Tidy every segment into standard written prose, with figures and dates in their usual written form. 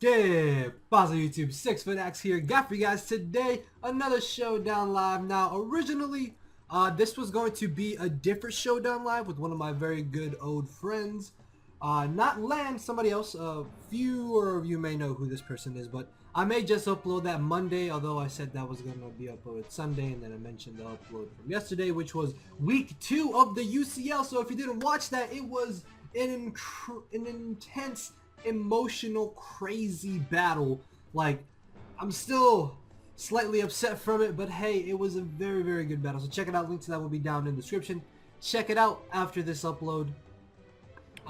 Yeah, Baza YouTube, 6 Foot Axe here. Got for you guys today another Showdown live. Now, originally, this was going to be a different Showdown live with one of my very good old friends. Not Lan, somebody else. Fewer of you may know who this person is, but I may just upload that Monday, although I said that was going to be uploaded Sunday, and then I mentioned the upload from yesterday, which was week 2 of the UCL. So if you didn't watch that, it was an intense, emotional, crazy battle. Like, I'm still slightly upset from it, but hey, it was a very, very good battle. So check it out. Link to that will be down in the description. Check it out after this upload.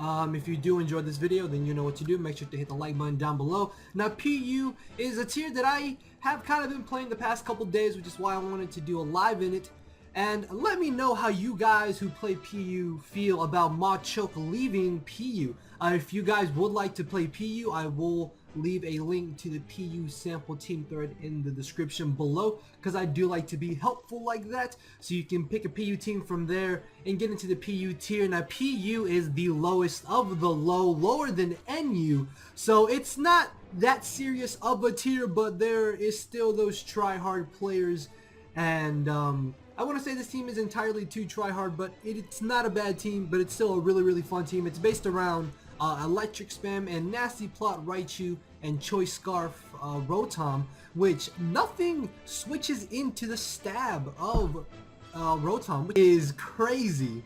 If you do enjoy this video, then you know what to do. Make sure to hit the like button down below. Now, PU is a tier that I have kind of been playing the past couple days, which is why I wanted to do a live in it. And let me know how you guys who play PU feel about Machok leaving PU. If you guys would like to play PU, I will leave a link to the PU sample team thread in the description below, because I do like to be helpful like that, so you can pick a PU team from there and get into the PU tier. Now, PU is the lowest of the low, lower than NU, so it's not that serious of a tier, but there is still those try-hard players. And I want to say this team is entirely too try-hard, but it's not a bad team, but it's still a really, really fun team. It's based around Electric Spam and Nasty Plot Raichu and Choice Scarf Rotom, which nothing switches into the stab of Rotom, which is crazy.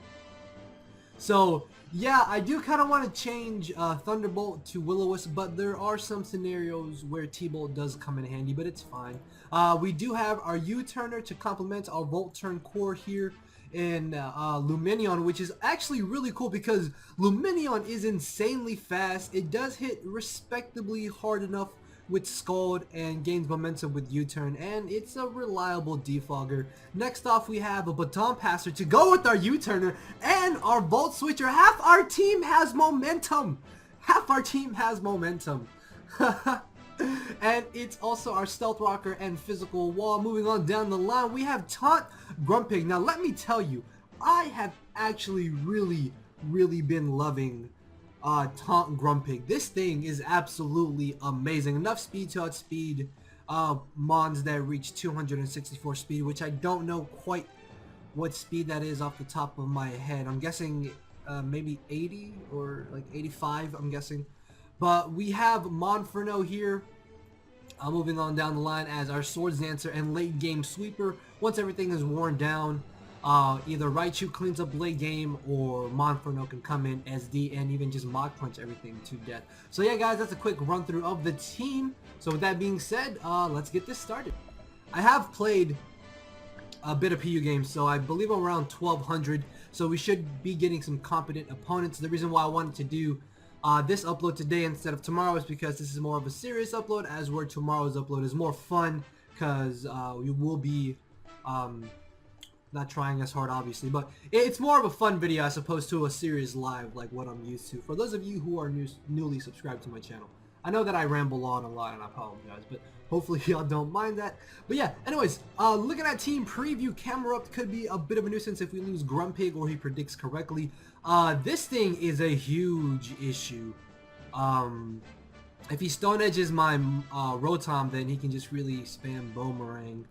So yeah, I do kind of want to change Thunderbolt to Will-O-Wisp, but there are some scenarios where T-Bolt does come in handy, but it's fine. We do have our U-Turner to complement our Volt-Turn core here in Lumineon, which is actually really cool because Lumineon is insanely fast. It does hit respectably hard enough with Scald and gains momentum with U-Turn, and it's a reliable defogger. Next off, we have a Baton Passer to go with our U-Turner and our Volt Switcher. Half our team has momentum! Half our team has momentum. And it's also our Stealth Rocker and Physical Wall. Moving on down the line, we have Taunt Grumpig. Now, let me tell you, I have actually really been loving Taunt Grumpig. This thing is absolutely amazing. Enough speed to outspeed Mons that reach 264 speed, which I don't know quite what speed that is off the top of my head. I'm guessing maybe 80 or like 85, I'm guessing. But we have Monferno here. Moving on down the line as our Swords Dancer and late game sweeper. Once everything is worn down, either Raichu cleans up late game or Monferno can come in SD and even just Mach Punch everything to death. So yeah guys, that's a quick run through of the team. So with that being said, let's get this started. I have played a bit of PU games, so I believe I'm around 1200, so we should be getting some competent opponents. The reason why I wanted to do this upload today instead of tomorrow is because this is more of a serious upload, as where tomorrow's upload is more fun, because we will be not trying as hard obviously, but it's more of a fun video as opposed to a serious live like what I'm used to. For those of you who are newly subscribed to my channel, I know that I ramble on a lot and I apologize, but hopefully y'all don't mind that. But yeah, anyways, looking at team preview, Camerupt could be a bit of a nuisance if we lose Grumpig or he predicts correctly. This thing is a huge issue. If he Stone Edges my Rotom, then he can just really spam Boomerang.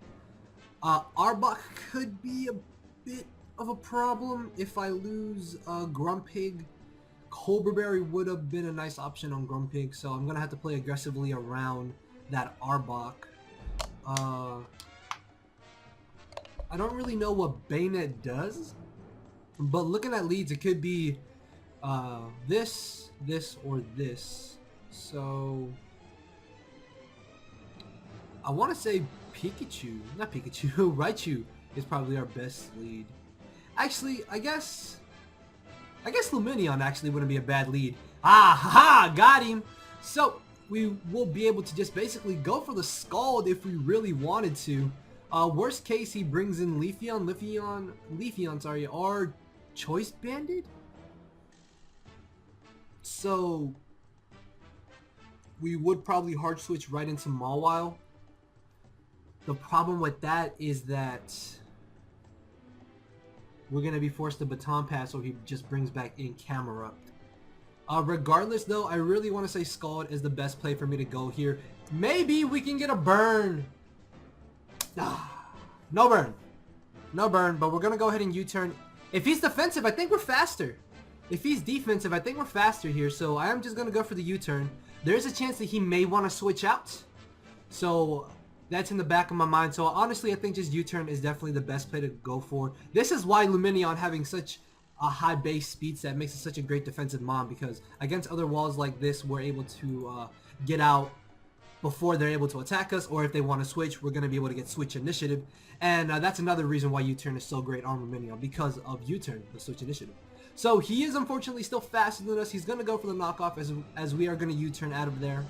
Arbok could be a bit of a problem if I lose Grumpig. Cobra Berry would have been a nice option on Grumpig, so I'm gonna have to play aggressively around that Arbok. I don't really know what Bayonet does, but looking at leads, it could be this, or this. So I want to say Pikachu, not Pikachu, Raichu is probably our best lead. Actually, I guess Lumineon actually wouldn't be a bad lead. Ah, ha, got him. So we will be able to just basically go for the Scald if we really wanted to. Worst case, he brings in Leafeon, sorry, or Choice Bandit. So we would probably hard switch right into Mawile. The problem with that is that we're going to be forced to Baton Pass, or he just brings back in Camerupt. Regardless though, I really want to say Scald is the best play for me to go here. Maybe we can get a burn. No burn. No burn, but we're going to go ahead and U-turn. If he's defensive, I think we're faster. If he's defensive, I think we're faster here. So I am just going to go for the U-turn. There's a chance that he may want to switch out. So that's in the back of my mind. So honestly, I think just U-turn is definitely the best play to go for. This is why Luminion having such a high base speed set makes it such a great defensive mon, because against other walls like this, we're able to get out before they're able to attack us, or if they want to switch, we're going to be able to get switch initiative. And that's another reason why U-turn is so great on Luminion, because of U-turn, the switch initiative. So he is unfortunately still faster than us. He's going to go for the knockoff as we are going to U-turn out of there.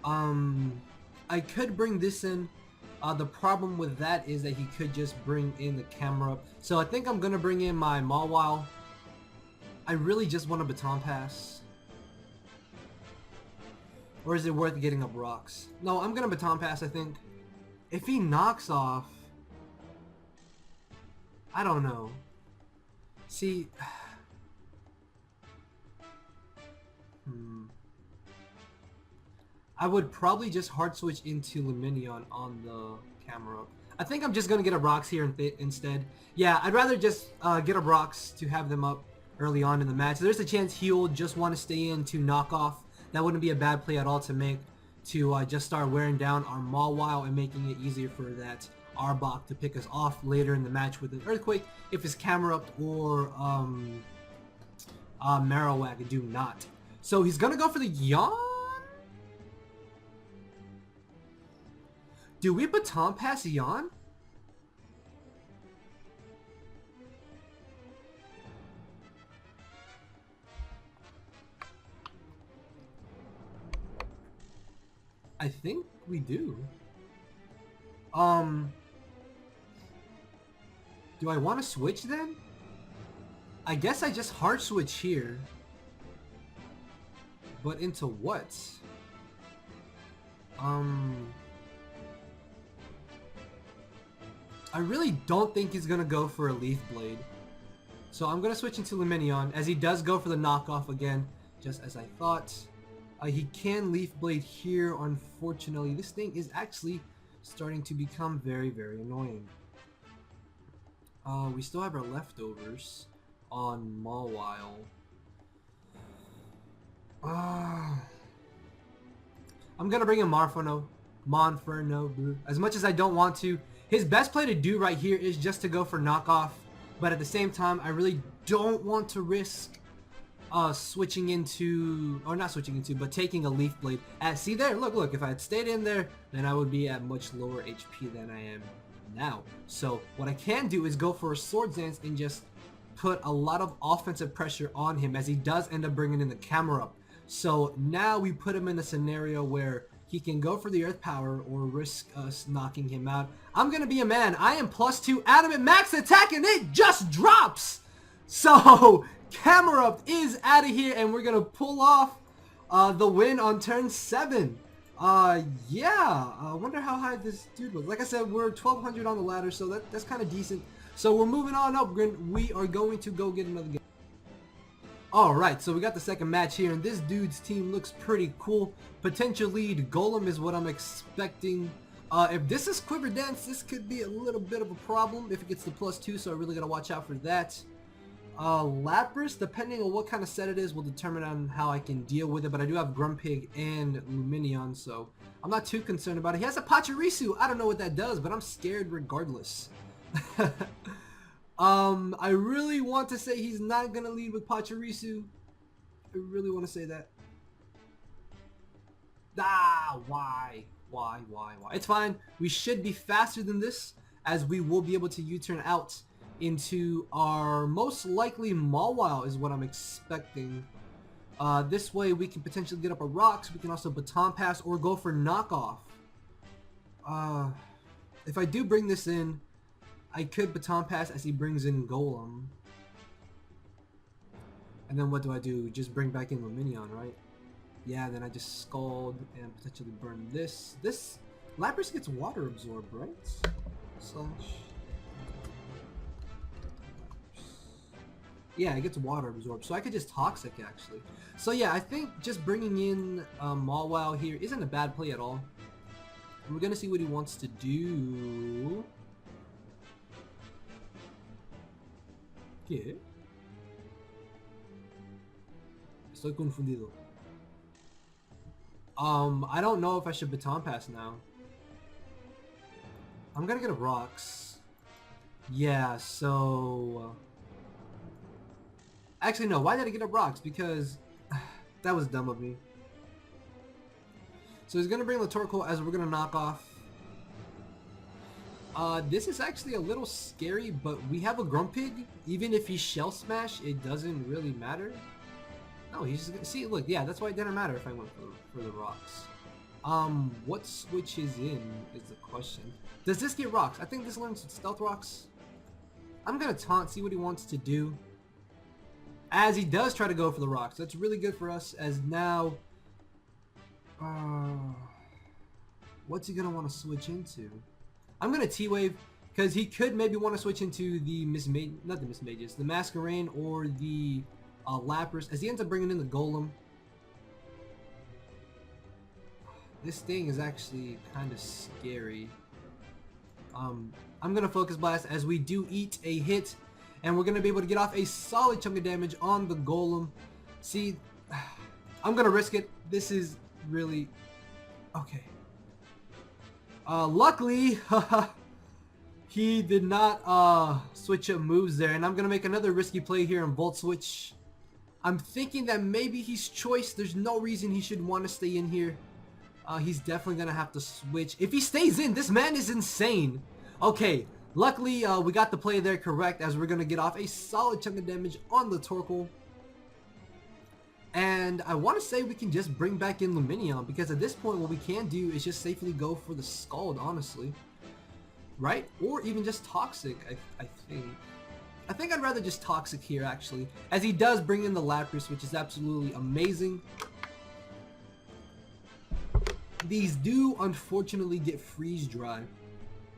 I could bring this in. The problem with that is that he could just bring in the camera. So I think I'm going to bring in my Mawile. I really just want a baton pass. Or is it worth getting up rocks? No, I'm going to baton pass, I think. If he knocks off... I don't know. See... I would probably just hard switch into Luminion on the camera. I think I'm just going to get a rocks here instead. Yeah, I'd rather just get a rocks to have them up early on in the match. There's a chance he'll just want to stay in to knock off. That wouldn't be a bad play at all to make, to just start wearing down our Mawile and making it easier for that Arbok to pick us off later in the match with an Earthquake if his camera up or Marowak do not. So he's going to go for the Yawn? Do we baton pass Yawn? I think we do. Do I want to switch then? I guess I just hard switch here. But into what? I really don't think he's going to go for a Leaf Blade. So I'm going to switch into Luminion, as he does go for the knockoff again, just as I thought. He can Leaf Blade here. Unfortunately, this thing is actually starting to become very, very annoying. We still have our leftovers on Mawile. I'm going to bring in Monferno. As much as I don't want to. His best play to do right here is just to go for knockoff. But at the same time, I really don't want to risk switching into, or not switching into, but taking a Leaf Blade. See there, look, if I had stayed in there, then I would be at much lower HP than I am now. So what I can do is go for a Swords Dance and just put a lot of offensive pressure on him, as he does end up bringing in the camera up. So now we put him in a scenario where he can go for the Earth Power or risk us knocking him out. I'm going to be a man. I am +2 Adamant Max Attack, and it just drops! So, Camerupt is out of here, and we're going to pull off the win on turn 7. Yeah, I wonder how high this dude was. Like I said, we're 1200 on the ladder, so that's kind of decent. So we're moving on up. We are going to go get another game. Alright, so we got the second match here, and this dude's team looks pretty cool. Potential lead Golem is what I'm expecting. If this is Quiver Dance, this could be a little bit of a problem if it gets the +2, so I really gotta watch out for that. Lapras, depending on what kind of set it is, will determine on how I can deal with it, but I do have Grumpig and Luminion, so I'm not too concerned about it. He has a Pachirisu. I don't know what that does, but I'm scared regardless. I really want to say he's not gonna lead with Pachirisu. I really want to say that. Why? It's fine. We should be faster than this, as we will be able to U-turn out into our most likely Mawile is what I'm expecting. This way we can potentially get up a rocks. We can also baton pass or go for knockoff. If I do bring this in, I could baton pass as he brings in Golem. And then what do? Just bring back in Luminion, right? Yeah, then I just Scald and potentially burn this. This Lapras gets water absorbed, right? Slash. Yeah, it gets water absorbed, so I could just Toxic actually. So yeah, I think just bringing in Mawwow here isn't a bad play at all. And we're gonna see what he wants to do. ¿Qué? Estoy confundido. I don't know if I should Baton Pass now. I'm gonna get a Rocks. Yeah, so... Actually, no. Why did I get a Rocks? Because that was dumb of me. So he's gonna bring the Torkoal as we're gonna knock off. This is actually a little scary, but we have a Grumpig. Even if he Shell Smash, it doesn't really matter. No, he's just gonna see. Look, yeah, that's why it didn't matter if I went for the Rocks. What switches in is the question. Does this get Rocks? I think this learns Stealth Rocks. I'm gonna taunt, see what he wants to do. As he does try to go for the Rocks. That's really good for us, as now... what's he gonna want to switch into? I'm gonna T-Wave, because he could maybe want to switch into the not the Miss Mages, the Masquerain or the Lapras, as he ends up bringing in the Golem. This thing is actually kind of scary. I'm gonna Focus Blast as we do eat a hit, and we're gonna be able to get off a solid chunk of damage on the Golem. See, I'm gonna risk it. This is really okay. Luckily, he did not switch up moves there, and I'm gonna make another risky play here in Volt Switch. I'm thinking that maybe he's Choice. There's no reason he should want to stay in here. He's definitely gonna have to switch. If he stays in, this man is insane. Okay, luckily we got the play there correct, as we're gonna get off a solid chunk of damage on the Torkoal. And I want to say we can just bring back in Lumineon, because at this point what we can do is just safely go for the Scald, honestly. Right? Or even just Toxic, I think. I think I'd rather just Toxic here, actually. As he does bring in the Lapras, which is absolutely amazing. These do, unfortunately, get Freeze Dry,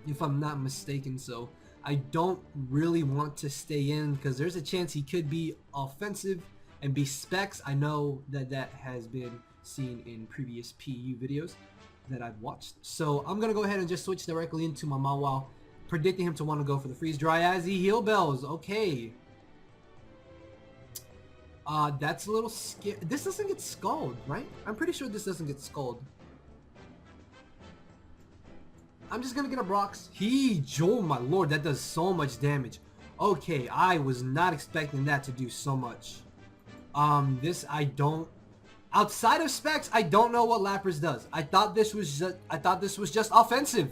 if I'm not mistaken, so I don't really want to stay in, because there's a chance he could be offensive and be Specs. I know that that has been seen in previous PU videos that I've watched. So I'm going to go ahead and just switch directly into my Mawwow, predicting him to want to go for the Freeze Dry as he Heal Bells. Okay. That's a little scary. This doesn't get Scald, right? I'm pretty sure this doesn't get Scald. I'm just going to get a Brox. Oh my lord, that does so much damage. Okay, I was not expecting that to do so much. Outside of Specs, I don't know what Lapras does. I thought this was just offensive.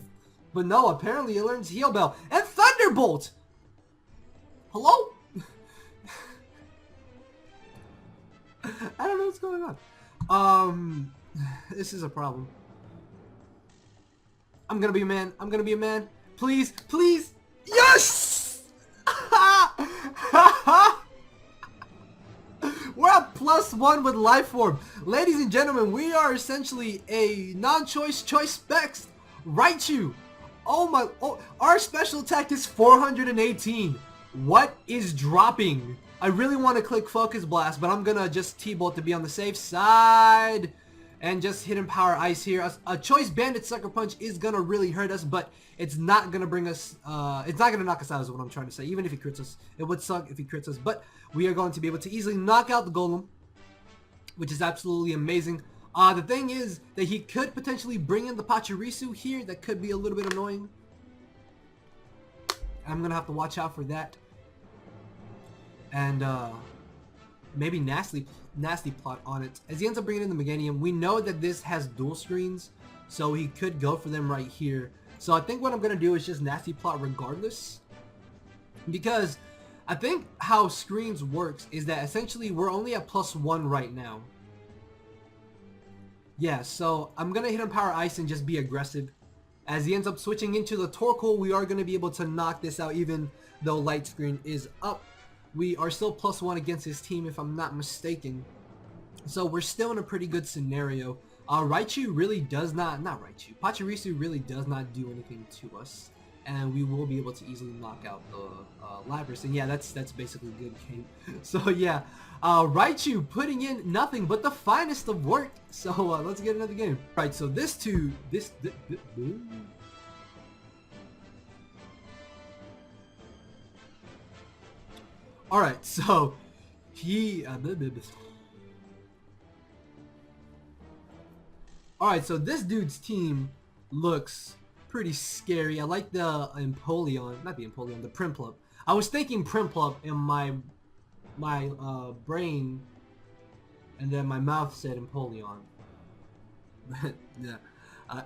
But no, apparently it learns Heal Bell and Thunderbolt. Hello? I don't know what's going on. This is a problem. I'm gonna be a man. I'm gonna be a man. Please, please. Yes! We're at +1 with Life Orb. Ladies and gentlemen, we are essentially a non-choice choice Specs. Raichu. Oh, our special attack is 418. What is dropping? I really want to click Focus Blast, but I'm gonna just T-Bolt to be on the safe side. And just Hidden Power Ice here. A Choice Bandit Sucker Punch is gonna really hurt us, but it's not gonna bring us, it's not gonna knock us out is what I'm trying to say. Even if he crits us, it would suck if he crits us, but we are going to be able to easily knock out the Golem, which is absolutely amazing. The thing is that he could potentially bring in the Pachirisu here. That could be a little bit annoying. I'm gonna have to watch out for that. And maybe Nasty Plot on it. As he ends up bringing in the Meganium, we know that this has dual screens, so he could go for them right here. So I think what I'm gonna do is just Nasty Plot regardless, because I think how screens works is that essentially we're only at +1 right now. Yeah, so I'm gonna hit him Power Ice and just be aggressive. As he ends up switching into the Torkoal, we are gonna be able to knock this out even though Light Screen is up. We are still +1 against his team, if I'm not mistaken. So we're still in a pretty good scenario. Raichu really does not Pachirisu really does not do anything to us. and we will be able to easily knock out the Lapras. And yeah, that's basically good game. So yeah, Raichu putting in nothing but the finest of work. So let's get another game. Right, so this all right, so he all right, so this dude's team looks pretty scary. I like the Empoleon, not the Empoleon, the Prinplup. I was thinking Prinplup in my brain, and then my mouth said Empoleon. Yeah.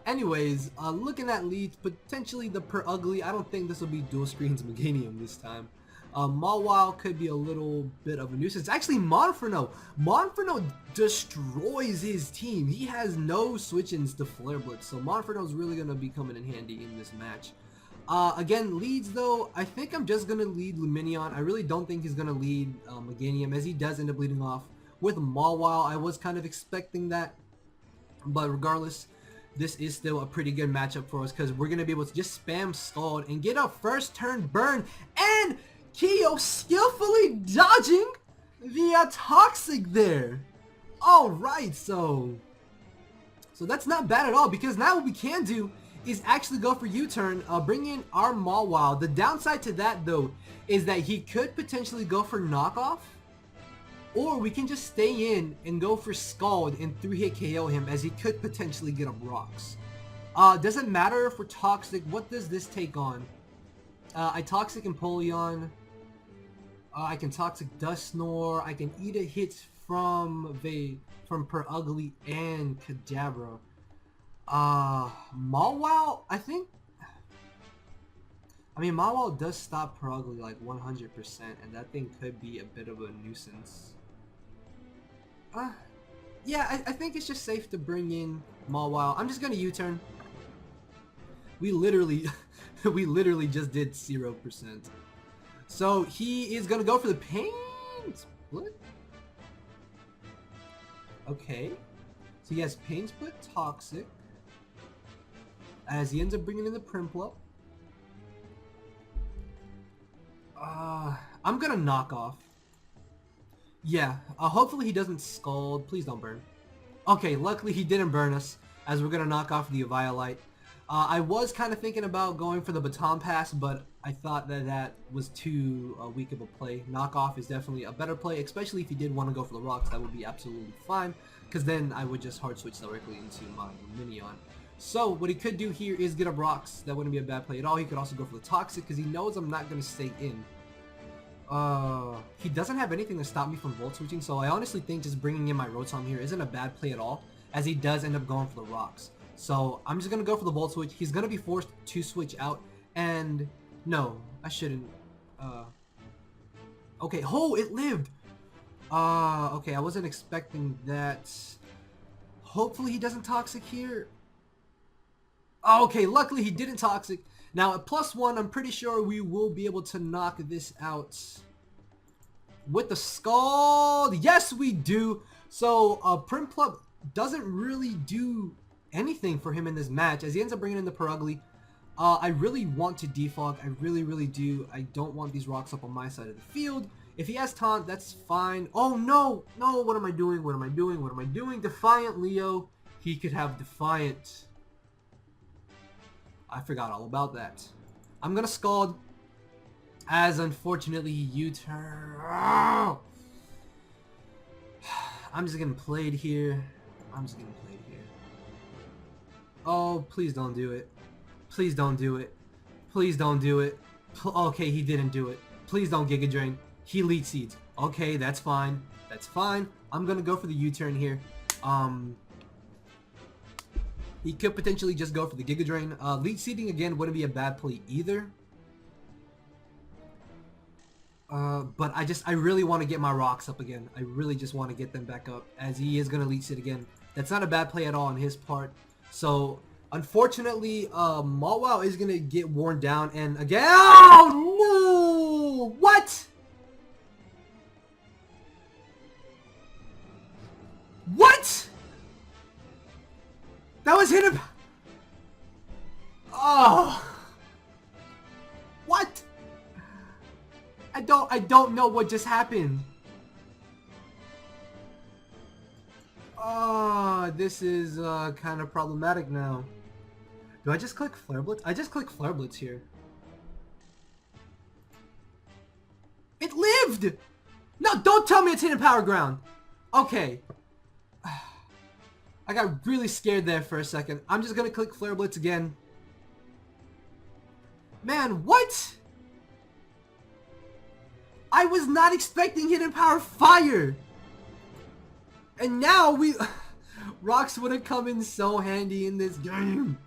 Anyways, looking at leads, potentially the Per Ugly. I don't think this will be dual screens Meganium this time. Mawile could be a little bit of a nuisance. Actually, Monferno destroys his team. He has no switch-ins to Flare Blitz, so Monferno's really going to be coming in handy in this match. Again, leads though, I think I'm just going to lead Lumineon. I really don't think he's going to lead Meganium, as he does end up leading off with Mawile. I was kind of expecting that, but regardless, this is still a pretty good matchup for us, because we're going to be able to just spam Scald and get a first turn burn, and Kyo skillfully dodging the Toxic there. Alright, so that's not bad at all, because now what we can do is actually go for U-turn, bring in our Mawile. The downside to that though is that he could potentially go for knockoff, or we can just stay in and go for Scald and 3-hit KO him, as he could potentially get up rocks. Doesn't matter if we're Toxic. What does this take on? I Toxic Empoleon. I can Toxic Dusknoir. I can eat a hit from Per Ugly and Kadabra. Mawile, I mean, Mawile does stop Per Ugly like 100%, and that thing could be a bit of a nuisance. Yeah, I think it's just safe to bring in Mawile. I'm just gonna U-turn. We literally just did 0%. So he is gonna go for the Pain Split. Okay. So he has Pain Split Toxic, as he ends up bringing in the Prinplup. I'm gonna knock off. Yeah, hopefully he doesn't Scald. Please don't burn. Okay, luckily he didn't burn us, as we're gonna knock off the Eviolite. I was kind of thinking about going for the Baton Pass, but I thought that was too weak of a play. Knockoff is definitely a better play, especially if you did want to go for the rocks. That would be absolutely fine, because then I would just hard switch directly into my Minion. So what he could do here is get up rocks. That wouldn't be a bad play at all. He could also go for the Toxic, because he knows I'm not going to stay in. He doesn't have anything to stop me from Volt Switching, so I honestly think just bringing in my Rotom here isn't a bad play at all, as he does end up going for the rocks. So I'm just going to go for the Volt Switch. He's going to be forced to switch out, and no, I shouldn't. Okay, oh, it lived! Okay, I wasn't expecting that. Hopefully he doesn't Toxic here. Okay, luckily he didn't Toxic. Now at +1, I'm pretty sure we will be able to knock this out with the Scald. Yes, we do. So Prinplup doesn't really do anything for him in this match, as he ends up bringing in the Per Ugly. I really want to defog. I really do. I don't want these rocks up on my side of the field. If he has taunt, that's fine. Oh no, no, what am I doing? What am I doing? What am I doing? Defiant Leo. He could have Defiant. I forgot all about that. I'm gonna Scald, as unfortunately he U-turn. I'm just getting played here. Oh, please don't do it. Please don't do it. Please don't do it. Okay, he didn't do it. Please don't Giga Drain. He Leech Seeds. Okay, that's fine. That's fine. I'm gonna go for the U-turn here. He could potentially just go for the Giga Drain. Leech Seeding again wouldn't be a bad play either. But I really want to get my rocks up again. I really just want to get them back up, as he is gonna Leech Seed again. That's not a bad play at all on his part. So unfortunately, Mawile is gonna get worn down, and again, oh no! What? What? That was hit him. Oh. I don't know what just happened. Oh, this is kind of problematic now. Do I just click Flare Blitz? I just click Flare Blitz here. It lived! No, don't tell me it's hidden power ground. Okay. I got really scared there for a second. I'm just gonna click Flare Blitz again. Man, what? I was not expecting hidden power fire. And now we... Rocks would have come in so handy in this game.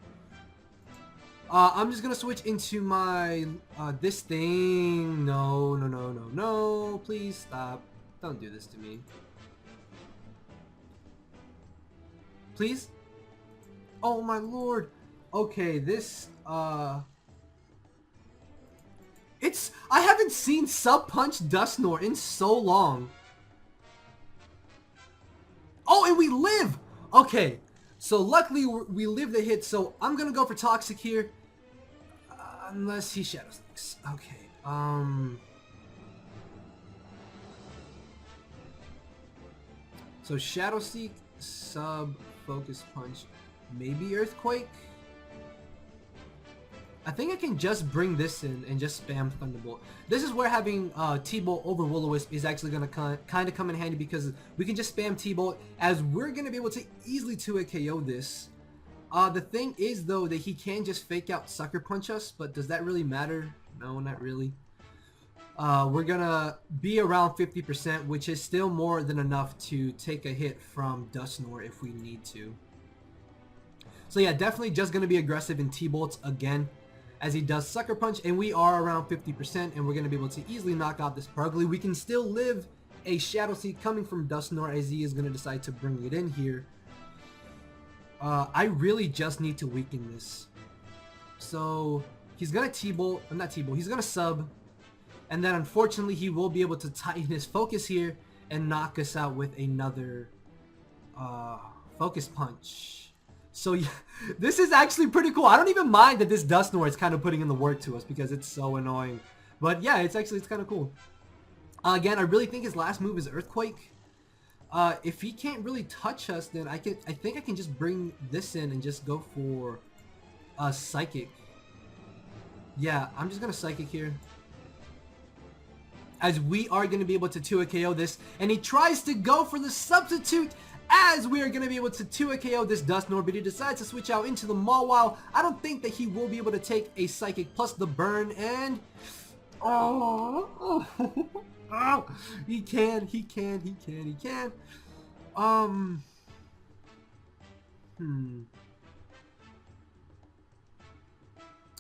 I'm just gonna switch into my... this thing. No, no, no, no, no. Please stop. Don't do this to me. Please? Oh my lord. Okay, this... It's... I haven't seen Sub Punch Dusknoir in so long. Oh, and we live! Okay, so luckily we live the hit, so I'm gonna go for Toxic here. Unless he Shadow Sneaks. Okay, so Shadow Seek, Sub, Focus Punch, maybe Earthquake? I think I can just bring this in and just spam Thunderbolt. This is where having T-Bolt over Will-O-Wisp is actually going to kind of come in handy because we can just spam T-Bolt as we're going to be able to easily 2-hit KO this. The thing is though that he can just fake out Sucker Punch us, but does that really matter? No, not really. We're going to be around 50%, which is still more than enough to take a hit from Dusknoir if we need to. So yeah, definitely just going to be aggressive in T-Bolts again, as he does Sucker Punch, and we are around 50%, and we're going to be able to easily knock out this Purugly. We can still live a Shadow Seek coming from Dusknoir as he is going to decide to bring it in here. I really just need to weaken this. So he's going to T-Bolt, not T-Bolt, he's going to Sub, and then unfortunately he will be able to tighten his focus here and knock us out with another Focus Punch. So yeah, this is actually pretty cool. I don't even mind that this Dusknoir is kind of putting in the work to us because it's so annoying. But yeah, it's kind of cool. Again, I really think his last move is Earthquake. If he can't really touch us, then I think I can just bring this in and just go for Psychic. Yeah, I'm just gonna Psychic here, as we are gonna be able to 2-hit KO this, and he tries to go for the substitute, as we are going to be able to 2-hit KO this Dusknoir, but he decides to switch out into the Mawile. I don't think that he will be able to take a Psychic plus the burn, and... Oh, he can. I'm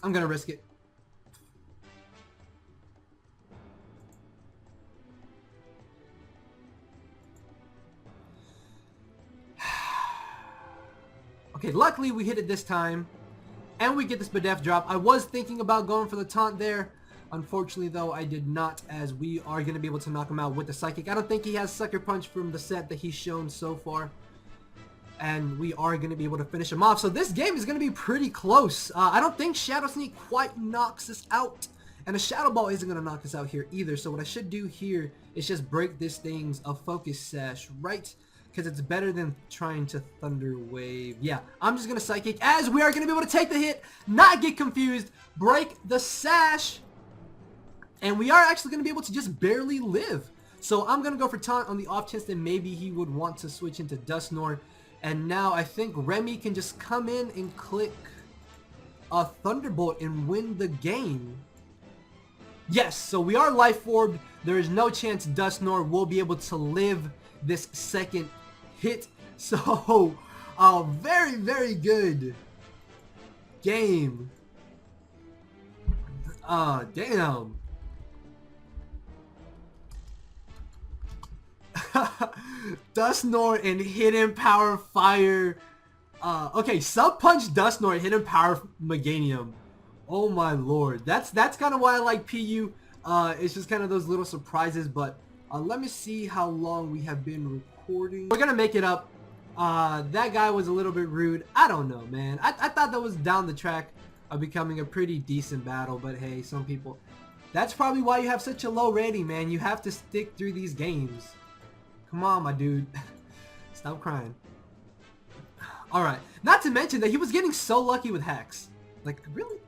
going to risk it. Okay, luckily we hit it this time, and we get this Bidef drop. I was thinking about going for the taunt there. Unfortunately, though, I did not, as we are going to be able to knock him out with the Psychic. I don't think he has Sucker Punch from the set that he's shown so far, and we are going to be able to finish him off. So this game is going to be pretty close. I don't think Shadow Sneak quite knocks us out, and a Shadow Ball isn't going to knock us out here either. So what I should do here is just break this thing's Focus Sash, right? Because it's better than trying to Thunder Wave. Yeah, I'm just going to Psychic, as we are going to be able to take the hit, not get confused, break the Sash, and we are actually going to be able to just barely live. So I'm going to go for Taunt on the off chance that maybe he would want to switch into Dusknoir. And now I think Remy can just come in and click a Thunderbolt and win the game. Yes, so we are Life Orbed. There is no chance Dusknoir will be able to live this second hit. So, very, very good game. Damn. Dusknoir and Hidden Power Fire. Okay, Sub Punch Dusknoir, Hidden Power Meganium. Oh my lord. That's kind of why I like PU. It's just kind of those little surprises, but let me see how long we have been recording. We're gonna make it up. That guy was a little bit rude. I don't know, man. I thought that was down the track of becoming a pretty decent battle, but hey, some people... That's probably why you have such a low rating, man. You have to stick through these games. Come on, my dude. Stop crying. Alright. Not to mention that he was getting so lucky with hacks. Like, really?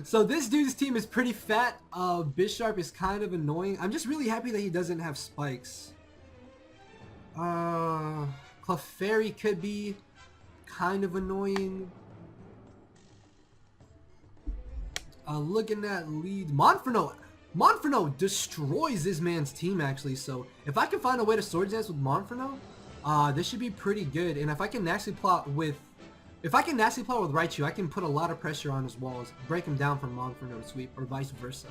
So this dude's team is pretty fat. Bisharp is kind of annoying. I'm just really happy that he doesn't have spikes. Clefairy could be kind of annoying. Looking at lead, Monferno destroys this man's team actually. So if I can find a way to sword dance with Monferno, this should be pretty good. And if I can nasty plot with Raichu, I can put a lot of pressure on his walls, break him down from Monferno to sweep, or vice versa.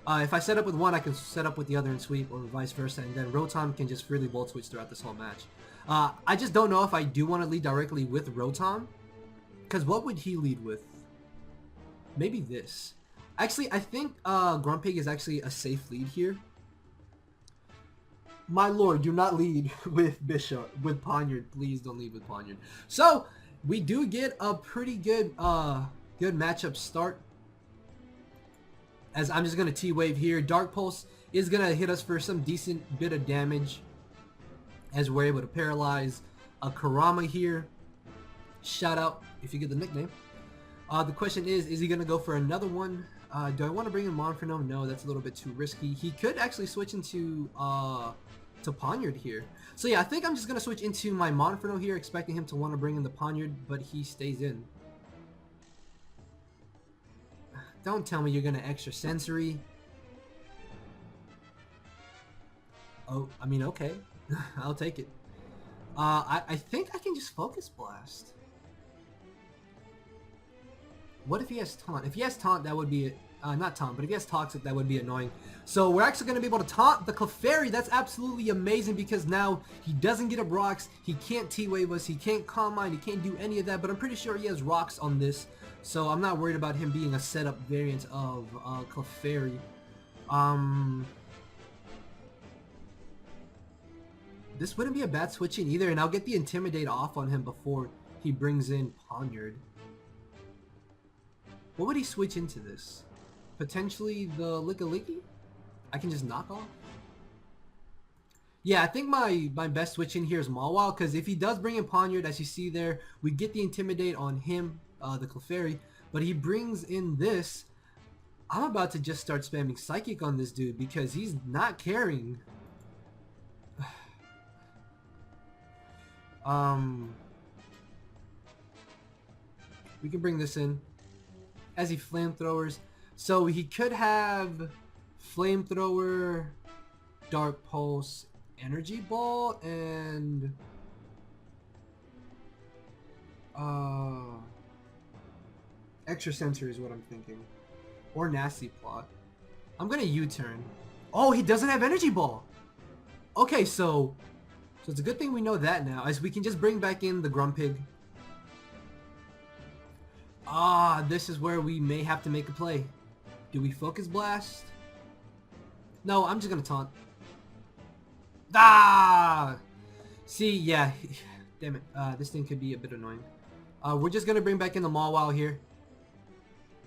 If I set up with one, I can set up with the other and sweep, or vice versa, and then Rotom can just freely Volt Switch throughout this whole match. I just don't know if I do want to lead directly with Rotom, because what would he lead with? Maybe this. Actually, I think Grumpig is actually a safe lead here. My lord, do not lead with Ponyard. Please don't lead with Ponyard. So, we do get a pretty good matchup start. As I'm just going to T-Wave here. Dark Pulse is going to hit us for some decent bit of damage, as we're able to paralyze a Kurama here. Shout out if you get the nickname. The question is he going to go for another one? Do I want to bring in Monferno? No, that's a little bit too risky. He could actually switch into to Ponyard here. So yeah, I think I'm just going to switch into my Monferno here, expecting him to want to bring in the Ponyard, but he stays in. Don't tell me you're going to extra sensory. Oh, I mean, okay. I'll take it. I think I can just Focus Blast. What if he has Taunt? If he has Taunt, that would be... not Taunt, but if he has Toxic, that would be annoying. So we're actually going to be able to Taunt the Clefairy. That's absolutely amazing because now he doesn't get up Rocks. He can't T-Wave us. He can't Calm Mind. He can't do any of that. But I'm pretty sure he has Rocks on this. So I'm not worried about him being a setup variant of Clefairy. This wouldn't be a bad switching either. And I'll get the Intimidate off on him before he brings in Ponyard. What would he switch into this? Potentially the Licky? I can just knock off? Yeah, I think my best switch in here is Mawile, because if he does bring in Ponyard, as you see there, we get the Intimidate on him, the Clefairy, but he brings in this. I'm about to just start spamming Psychic on this dude, because he's not carrying. We can bring this in. As he Flamethrowers. So he could have Flamethrower, Dark Pulse, Energy Ball, and Extra Sensor is what I'm thinking. Or Nasty Plot. I'm gonna U-turn. Oh, he doesn't have Energy Ball! Okay, so it's a good thing we know that now, as we can just bring back in the Grumpig. This is where we may have to make a play. Do we Focus Blast? No, I'm just gonna Taunt. See, yeah. Damn it. This thing could be a bit annoying. We're just gonna bring back in the Mawile here,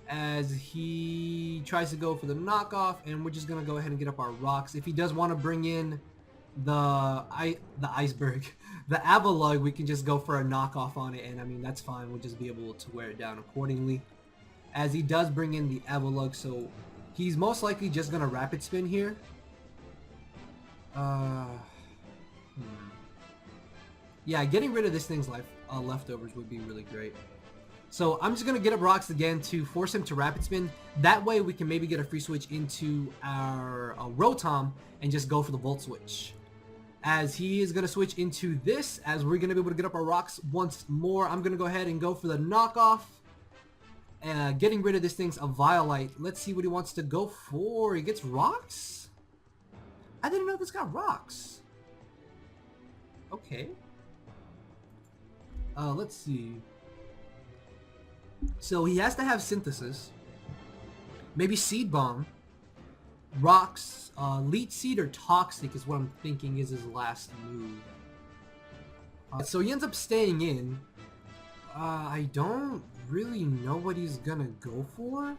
as he tries to go for the knockoff, and we're just gonna go ahead and get up our Rocks. If he does want to bring in the Iceberg, the Avalugg, we can just go for a knockoff on it, and I mean, that's fine. We'll just be able to wear it down accordingly. As he does bring in the Avalugg, so he's most likely just gonna Rapid Spin here. Yeah, getting rid of this thing's leftovers would be really great. So I'm just gonna get up Rocks again to force him to Rapid Spin. That way we can maybe get a free switch into our Rotom and just go for the Volt Switch. As he is gonna switch into this, as we're gonna be able to get up our Rocks once more. I'm gonna go ahead and go for the knockoff. Getting rid of this thing's a Violite. Let's see what he wants to go for. He gets Rocks? I didn't know this got Rocks. Okay. Let's see. So he has to have Synthesis. Maybe Seed Bomb. Rocks. Leech Seed or Toxic is what I'm thinking is his last move. So he ends up staying in. I don't really know what he's gonna go for.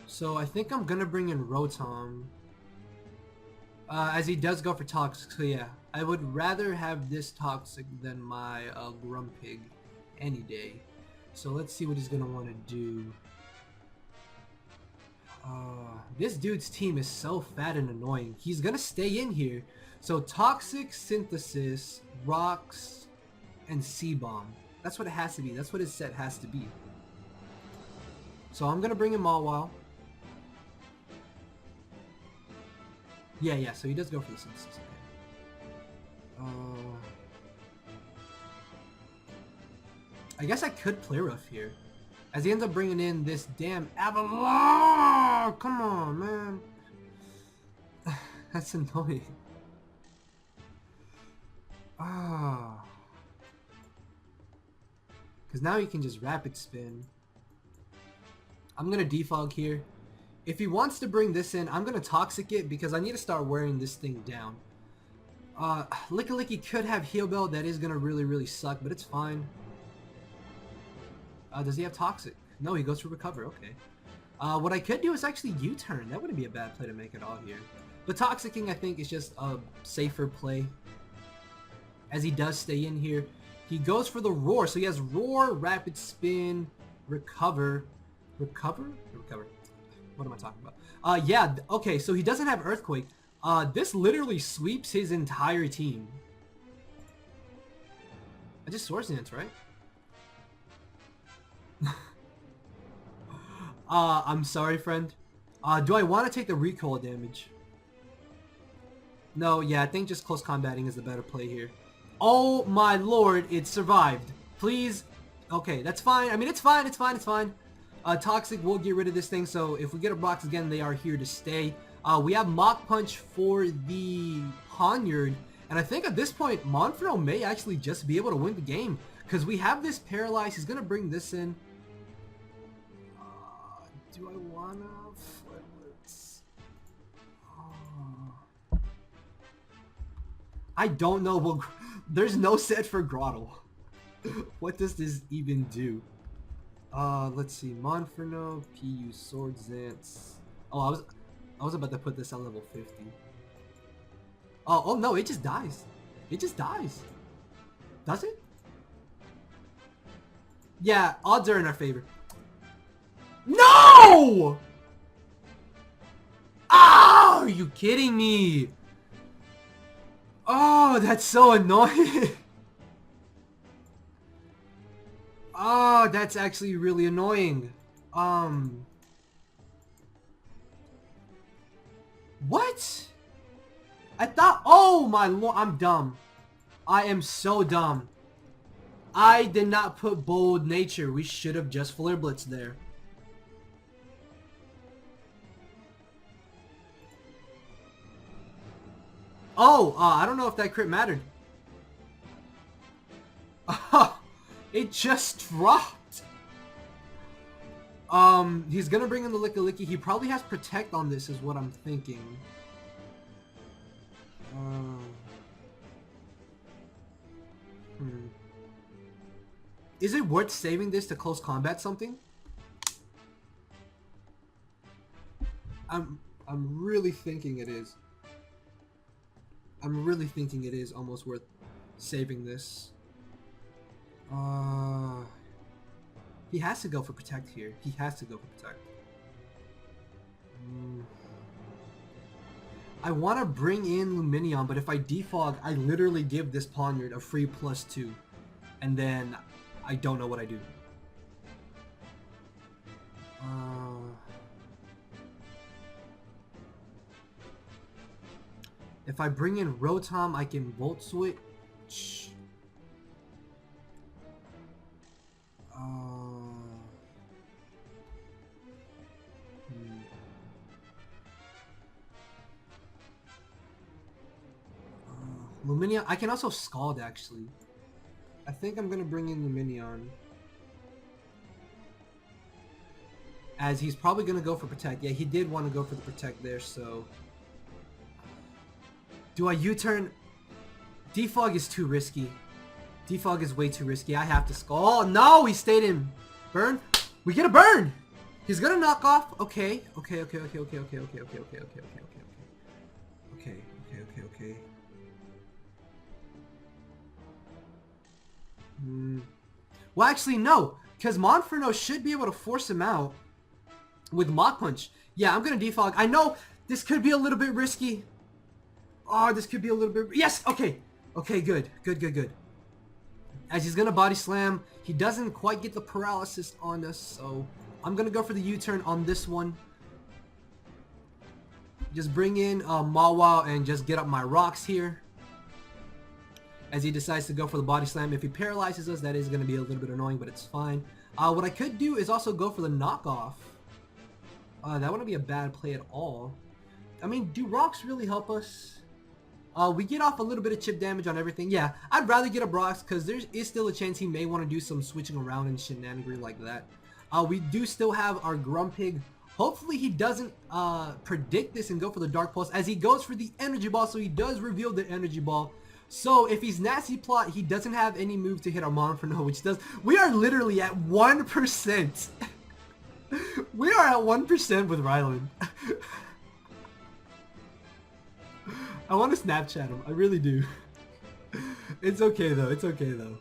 So I think I'm gonna bring in Rotom. As he does go for Toxic, so yeah. I would rather have this Toxic than my Grumpig any day. So let's see what he's gonna want to do. This dude's team is so fat and annoying. He's gonna stay in here. So Toxic, Synthesis, Rocks, and C-Bomb. That's what it has to be. That's what his set has to be. So I'm gonna bring in Mawile. Yeah, so he does go for the Synthesis. Okay. I guess I could play rough here. As he ends up bringing in this damn Avalanche! Come on, man. That's annoying. Because now he can just Rapid Spin. I'm going to defog here. If he wants to bring this in, I'm going to Toxic it because I need to start wearing this thing down. Licky could have Heal Bell. That is going to really suck, but it's fine. Does he have Toxic? No, he goes for Recover. Okay. What I could do is actually U-turn. That wouldn't be a bad play to make it all here. But Toxicking, I think, is just a safer play. As he does stay in here. He goes for the Roar. So he has Roar, Rapid Spin, Recover. Recover? What am I talking about? Yeah, okay, so he doesn't have Earthquake. This literally sweeps his entire team. I just Swords Dance, right? I'm sorry, friend. Do I want to take the recoil damage? No, yeah, I think just close combating is the better play here. Oh my lord, it survived. Please. Okay, that's fine. I mean, it's fine. Toxic will get rid of this thing, so if we get a box again, they are here to stay. We have Mach Punch for the Poniard, and I think at this point, Monferno may actually just be able to win the game, because we have this Paralyze. He's going to bring this in. Do I wanna Fliplets? I don't know. Well, there's no set for Grottle. What does this even do? Let's see. Monferno, PU, Swords Dance. Oh, I was about to put this at level 50. Oh no, it just dies. It just dies. Does it? Yeah, odds are in our favor. No! Ah, are you kidding me? Oh, that's so annoying. Oh, that's actually really annoying. What? I thought, oh my lord, I'm dumb. I am so dumb. I did not put Bold Nature. We should have just Flare Blitz there. Oh, I don't know if that crit mattered. It just dropped. He's gonna bring in the Licky. He probably has Protect on this, is what I'm thinking. Is it worth saving this to close combat something? I'm really thinking it is. I'm really thinking it is almost worth saving this. He has to go for Protect here. He has to go for Protect. I want to bring in Lumineon, but if I defog, I literally give this Poniard a free +2. And then I don't know what I do. If I bring in Rotom, I can Volt Switch. Lumineon. I can also Scald, actually. I think I'm gonna bring in Lumineon. As he's probably gonna go for Protect. Yeah, he did want to go for the Protect there, so... Do I U-turn? Defog is too risky. Defog is way too risky. I have to Scald. Oh, no! He stayed in. Burn? We get a burn! He's gonna knock off. Okay. Okay. Okay. Okay. Okay. Okay. Okay. Okay. Okay. Okay. Okay. Okay. Okay. Okay. Okay. Okay. Well, actually, no, because Monferno should be able to force him out with Mach Punch. Yeah, I'm gonna defog. I know this could be a little bit risky. Oh, this could be a little bit. Yes. Okay. Okay. Good. Good. Good. Good. As he's gonna body slam, he doesn't quite get the paralysis on us, so I'm gonna go for the U-turn on this one. Just bring in Mawa and just get up my rocks here. As he decides to go for the body slam. If he paralyzes us, that is going to be a little bit annoying, but it's fine. What I could do is also go for the knockoff. That wouldn't be a bad play at all. I mean, do rocks really help us? We get off a little bit of chip damage on everything. Yeah, I'd rather get up rocks because there is still a chance he may want to do some switching around and shenanigery like that. We do still have our Grumpig. Hopefully he doesn't predict this and go for the Dark Pulse as he goes for the Energy Ball, so he does reveal the Energy Ball. So if he's Nasty Plot, he doesn't have any move to hit our Monferno, which does... We are literally at 1%. We are at 1% with Ryland. I want to Snapchat him. I really do. It's okay though. It's okay though.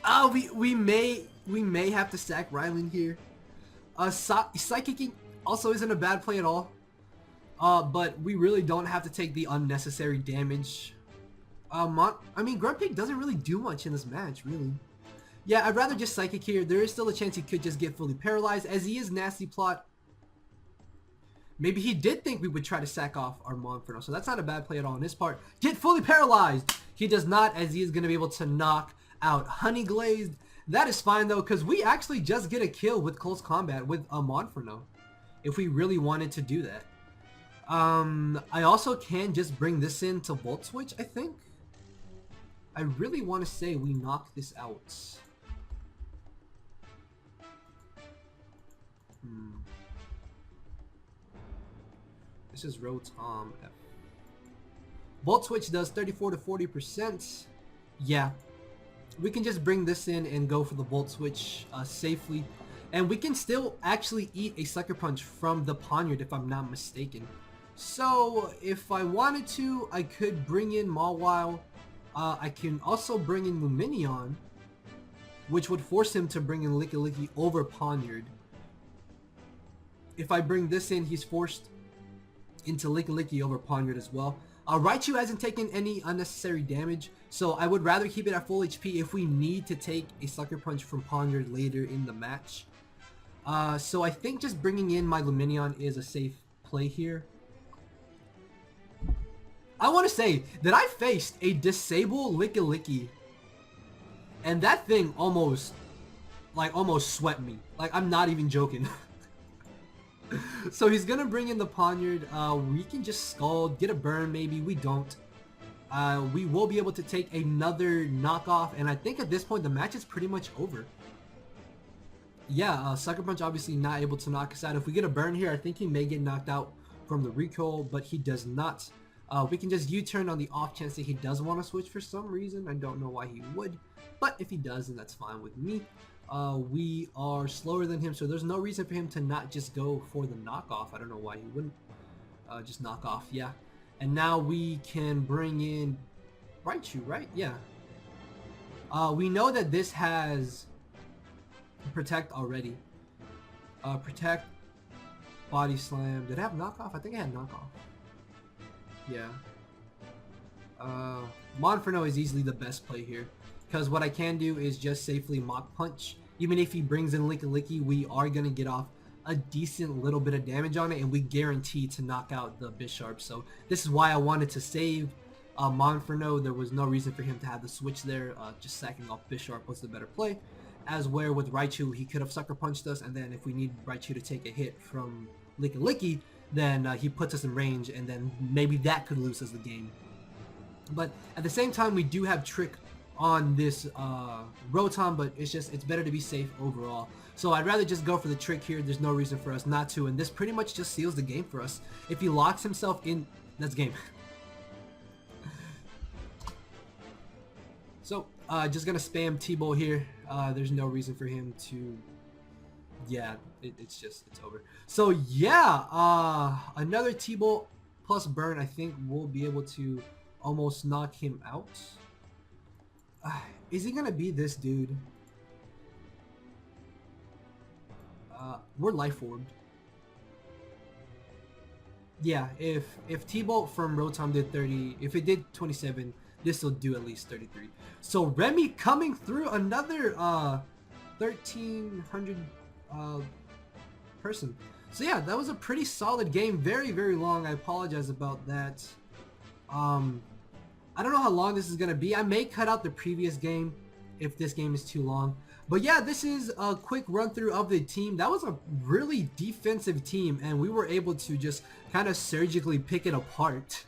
Oh, we may have to sack Ryland here. Psychicking also isn't a bad play at all. But we really don't have to take the unnecessary damage. I mean, Grumpig doesn't really do much in this match, really. Yeah, I'd rather just Psychic here. There is still a chance he could just get fully paralyzed, as he is Nasty Plot. Maybe he did think we would try to sack off our Monferno, so that's not a bad play at all on his part. Get fully paralyzed! He does not, as he is going to be able to knock out Honey Glazed. That is fine, though, because we actually just get a kill with close combat with a Monferno, if we really wanted to do that. I also can just bring this in to Volt Switch, I think. I really want to say we knock this out. This is Rotom F. Volt Switch does 34 to 40%. Yeah. We can just bring this in and go for the Volt Switch safely. And we can still actually eat a Sucker Punch from the Poniard if I'm not mistaken. So if I wanted to, I could bring in Mawile. I can also bring in Lumineon, which would force him to bring in Lickilicky over Poniard. If I bring this in, he's forced into Lickilicky over Poniard as well. Raichu hasn't taken any unnecessary damage, so I would rather keep it at full HP if we need to take a Sucker Punch from Poniard later in the match. So I think just bringing in my Lumineon is a safe play here. I want to say that I faced a Disable Lickilicky, and that thing almost swept me. Like, I'm not even joking. So he's gonna bring in the Poniard. We can just Scald, get a burn maybe. We don't. We will be able to take another knockoff, and I think at this point the match is pretty much over. Yeah, Sucker Punch obviously not able to knock us out. If we get a burn here, I think he may get knocked out from the recoil, but he does not. We can just U-turn on the off chance that he does want to switch for some reason. I don't know why he would, but if he does, then that's fine with me. We are slower than him, so there's no reason for him to not just go for the knockoff. I don't know why he wouldn't just knock off. Yeah, and now we can bring in Raichu, right? Yeah. We know that this has Protect already. Protect, Body Slam. Did I have knockoff? I think I had knockoff. Yeah. Monferno is easily the best play here, because what I can do is just safely Mach Punch. Even if he brings in Lickilicky, we are going to get off a decent little bit of damage on it, and we guarantee to knock out the Bisharp. So this is why I wanted to save Monferno. There was no reason for him to have the switch there. Just sacking off Bisharp was the better play. As where with Raichu, he could have Sucker Punched us, and then if we need Raichu to take a hit from Lickilicky, then he puts us in range, and then maybe that could lose us the game. But at the same time, we do have Trick on this Rotom, but it's better to be safe overall. So I'd rather just go for the Trick here. There's no reason for us not to, and this pretty much just seals the game for us. If he locks himself in, that's game. So just gonna spam T-Bow here. There's no reason for him to Yeah, it's over. So yeah, another T-Bolt plus burn. I think we'll be able to almost knock him out. Is he gonna be this dude? We're life orbed. Yeah, if T-Bolt from Rotom did 30, if it did 27, this will do at least 33. So Remy coming through, another 1300 uh person. So yeah, that was a pretty solid game. Very, very long. I apologize about that. Um, I don't know how long this is gonna be. I may cut out the previous game if this game is too long. But yeah, this is a quick run through of the team. That was a really defensive team, and we were able to just kind of surgically pick it apart.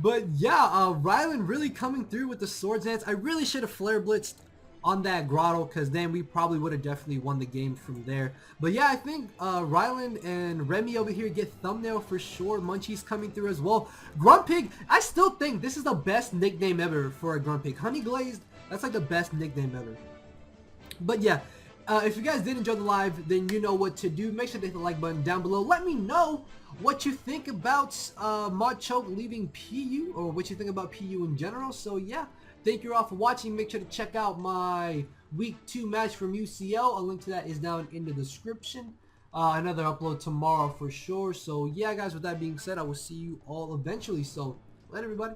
But yeah, Rylan really coming through with the Swords Dance. I really should have Flare Blitzed on that Grotto, because then we probably would have definitely won the game from there. But yeah, I think Rylan and Remy over here get thumbnail for sure. Munchie's coming through as well. Grumpig, I still think this is the best nickname ever for a Grumpig. Honey Glazed, that's like the best nickname ever. But yeah, if you guys did enjoy the live, then you know what to do. Make sure to hit the like button down below. Let me know what you think about Machoke leaving PU, or what you think about PU in general. So yeah, thank you all for watching. Make sure to check out my week 2 match from UCL. A link to that is down in the description. Another upload tomorrow for sure. So yeah, guys, with that being said, I will see you all eventually. So later, everybody.